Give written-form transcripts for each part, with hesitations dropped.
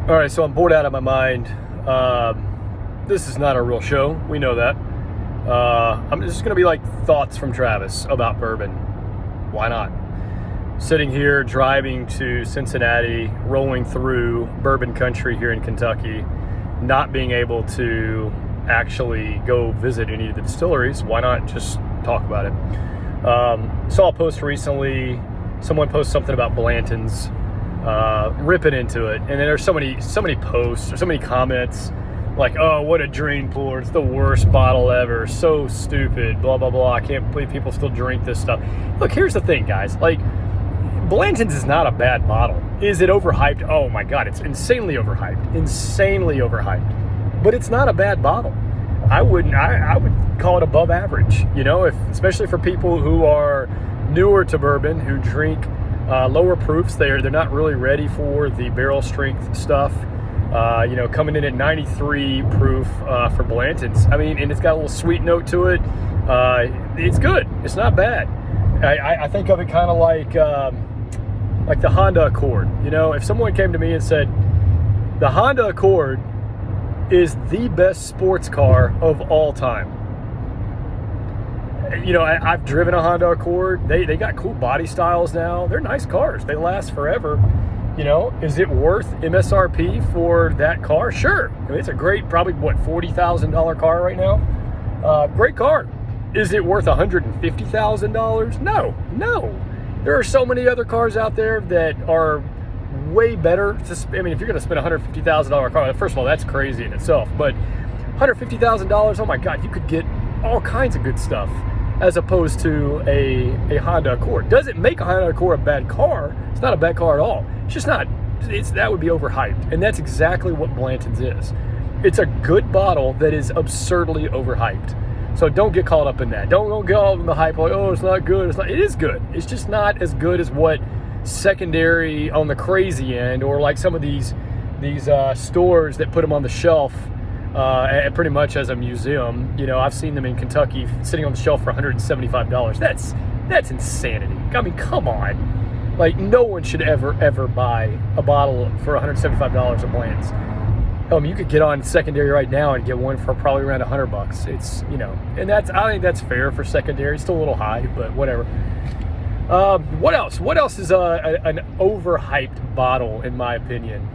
All right, so I'm bored out of my mind. This is not a real show. We know that. I'm just going to be like thoughts from Travis about bourbon. Why not? Sitting here, driving to Cincinnati, rolling through bourbon country here in Kentucky, not being able to actually go visit any of the distilleries. Why not just talk about it? Saw a post recently. Someone posted something about Blantons. Ripping into it, and then there's so many posts or so many comments like, oh, what a drain pour, it's the worst bottle ever, so stupid, blah blah blah, I can't believe people still drink this stuff. Look, here's the thing, guys, like, Blantons is not a bad bottle. Is it overhyped? Oh my god, it's insanely overhyped, but it's not a bad bottle. I would call it above average, you know, especially for people who are newer to bourbon, who drink lower proofs. They're not really ready for the barrel strength stuff. Coming in at 93 proof for Blantons. I mean, and it's got a little sweet note to it. It's good. It's not bad. I think of it kind of like the Honda Accord. You know, if someone came to me and said, the Honda Accord is the best sports car of all time. You know, I've driven a Honda Accord. They got cool body styles now. They're nice cars. They last forever. You know, is it worth MSRP for that car? Sure. I mean, it's a great, probably, $40,000 car right now? Great car. Is it worth $150,000? No. There are so many other cars out there that are way better. I mean, if you're going to spend a $150,000 car, first of all, that's crazy in itself. But $150,000, oh my God, you could get all kinds of good stuff as opposed to a Honda Accord. Does it make a Honda Accord a bad car? It's not a bad car at all. It's just not. That would be overhyped, and that's exactly what Blantons is. It's a good bottle that is absurdly overhyped. So don't get caught up in that. Don't get all in the hype like, oh, it's not good. It is good. It's just not as good as what secondary on the crazy end, or like some of these stores that put them on the shelf. And pretty much as a museum. You know, I've seen them in Kentucky sitting on the shelf for $175. That's insanity. I mean, come on. Like, no one should ever buy a bottle for $175 of Blantons. You could get on secondary right now and get one for probably around $100. It's, you know, and I think that's fair for secondary. It's still a little high, but whatever. What else? What else is an overhyped bottle, in my opinion?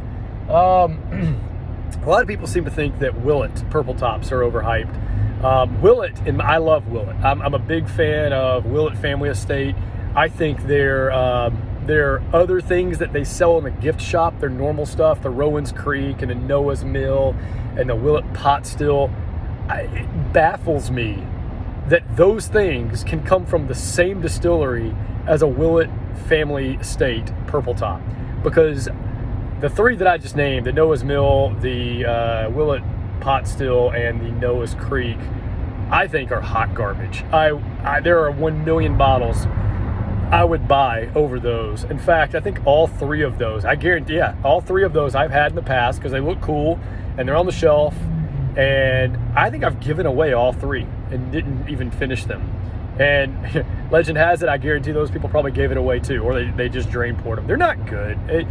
A lot of people seem to think that Willett Purple Tops are overhyped. Willett, and I love Willett. I'm a big fan of Willett Family Estate. I think their other things that they sell in the gift shop, their normal stuff, the Rowan's Creek and the Noah's Mill and the Willett Pot Still, it baffles me that those things can come from the same distillery as a Willett Family Estate Purple Top. Because the three that I just named, the Noah's Mill, the Willett Pot Still, and the Noah's Creek, I think are hot garbage. There are 1 million bottles I would buy over those. In fact, I think all three of those, I guarantee, all three of those I've had in the past because they look cool and they're on the shelf. And I think I've given away all three and didn't even finish them. And legend has it, I guarantee those people probably gave it away too, or they just drain poured them. They're not good.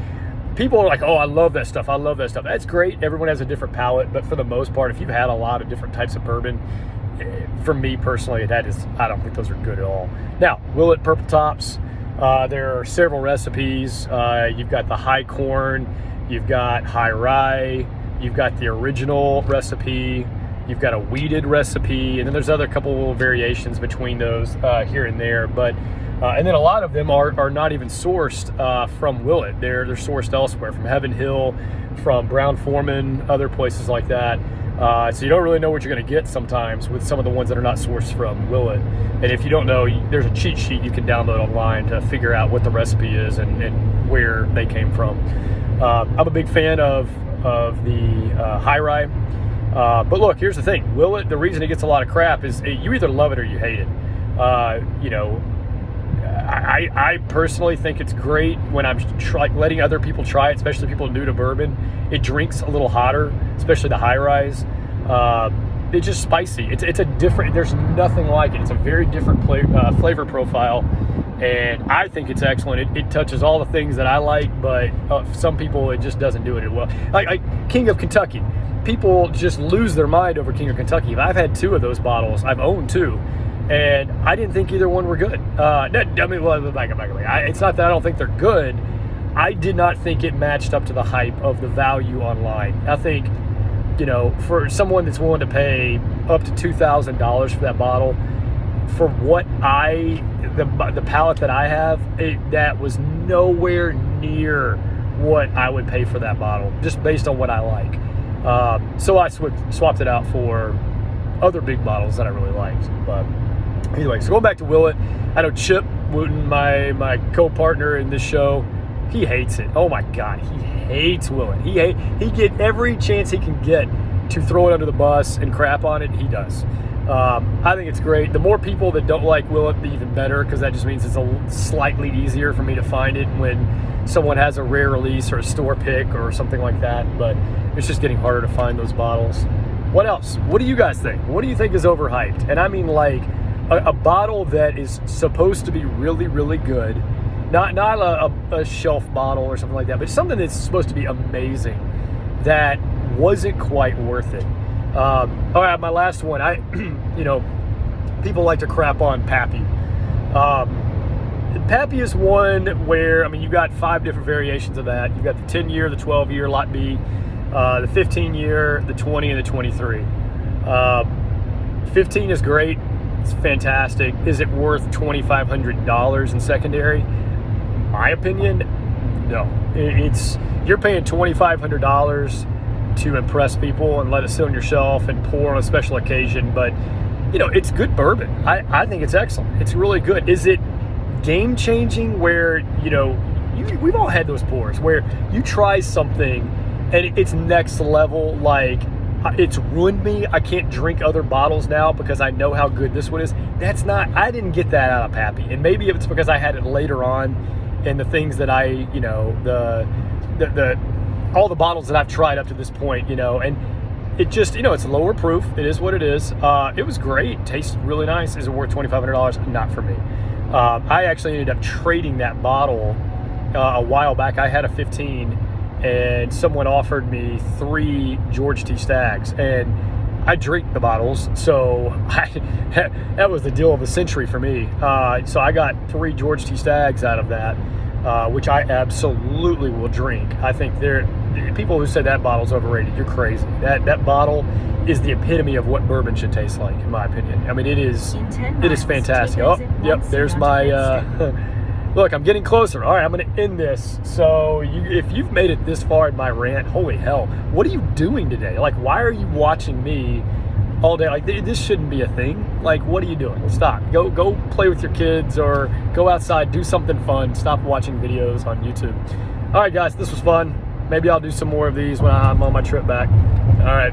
People are like, oh, I love that stuff. That's great. Everyone has a different palate, but for the most part, if you've had a lot of different types of bourbon, for me personally, I don't think those are good at all. Now, Willett Purple Tops, there are several recipes. You've got the high corn, you've got high rye, you've got the original recipe, you've got a wheated recipe, and then there's other couple little variations between those here and there. But and then a lot of them are not even sourced from Willett. They're sourced elsewhere, from Heaven Hill, from Brown-Forman, other places like that. So you don't really know what you're going to get sometimes with some of the ones that are not sourced from Willett. And if you don't know, there's a cheat sheet you can download online to figure out what the recipe is and where they came from. I'm a big fan of the high rye. But look, here's the thing. Willett, the reason it gets a lot of crap is you either love it or you hate it. I personally think it's great when I'm letting other people try it, especially people new to bourbon. It drinks a little hotter, especially the high rise. It's just spicy. It's a different. There's nothing like it. It's a very different flavor profile and I think it's excellent. It touches all the things that I like, but some people, it just doesn't do it well. Like King of Kentucky. People just lose their mind over King of Kentucky. I've had 2 of those bottles. I've owned 2. And I didn't think either one were good. It's not that I don't think they're good. I did not think it matched up to the hype of the value online. I think, for someone that's willing to pay up to $2,000 for that bottle, for what the palate that I have, that was nowhere near what I would pay for that bottle, just based on what I like. So I swapped it out for other big bottles that I really liked. But anyway, so going back to Willett, I know Chip Wooting, my co-partner in this show, he hates it. Oh my God, he hates Willett. He get every chance he can get to throw it under the bus and crap on it. He does. I think it's great. The more people that don't like Willett, the even better, because that just means it's slightly easier for me to find it when someone has a rare release or a store pick or something like that. But it's just getting harder to find those bottles. What else? What do you guys think? What do you think is overhyped? And I mean, like a bottle that is supposed to be really, really good. Not a shelf bottle or something like that, but something that's supposed to be amazing that wasn't quite worth it. All right, my last one. People like to crap on Pappy. Pappy is one where, you got 5 different variations of that. You've got the 10-year, the 12-year, Lot B, the 15-year, the 20, and the 23. 15 is great. It's fantastic. Is it worth $2,500 in secondary? My opinion, no. You're paying $2,500 to impress people and let it sit on your shelf and pour on a special occasion, but it's good bourbon. I think it's excellent. It's really good. Is it game changing where we've all had those pours where you try something and it's next level, like it's ruined me. I can't drink other bottles now because I know how good this one is. I didn't get that out of Pappy, and maybe it's because I had it later on, and the things that all the bottles that I've tried up to this point, and it just, it's lower proof. It is what it is. It was great. Tastes really nice. Is it worth $2,500? Not for me. I actually ended up trading that bottle a while back. I had a 15, and someone offered me 3 George T. Staggs, and I drink the bottles, so that was the deal of the century for me. So I got 3 George T. Staggs out of that, which I absolutely will drink. I think people who say that bottle's overrated, you're crazy. That bottle is the epitome of what bourbon should taste like, in my opinion. It is fantastic. Oh, yep, there's my look, I'm getting closer. All right, I'm going to end this. So if you've made it this far in my rant, holy hell, what are you doing today? Like, why are you watching me all day? Like, this shouldn't be a thing. Like, what are you doing? Stop. Go play with your kids or go outside, do something fun. Stop watching videos on YouTube. All right, guys, this was fun. Maybe I'll do some more of these when I'm on my trip back. All right.